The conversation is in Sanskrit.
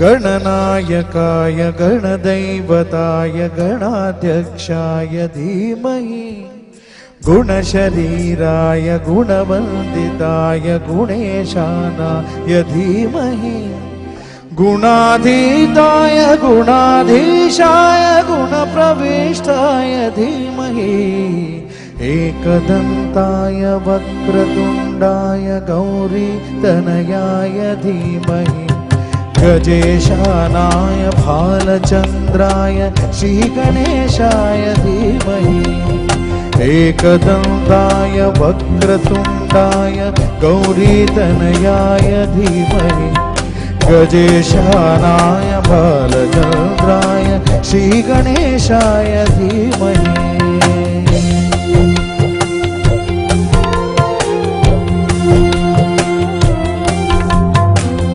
गणनायकाय गणदैवताय गणाध्यक्षाय धीमहि गुणशरीराय गुणवन्दिताय गुणेशानाय धीमहि गुणाधीताय गुणाधीशाय गुणप्रविष्टाय धीमहि एकदन्ताय वक्रतुण्डाय गौरीतनयाय धीमहि गजेशानाय भालचन्द्राय श्रीगणेशाय धीमहि एकदन्ताय वक्रतुण्डाय गौरीतनयाय धीमहि गजेशानाय भालचन्द्राय श्रीगणेशाय धीमहि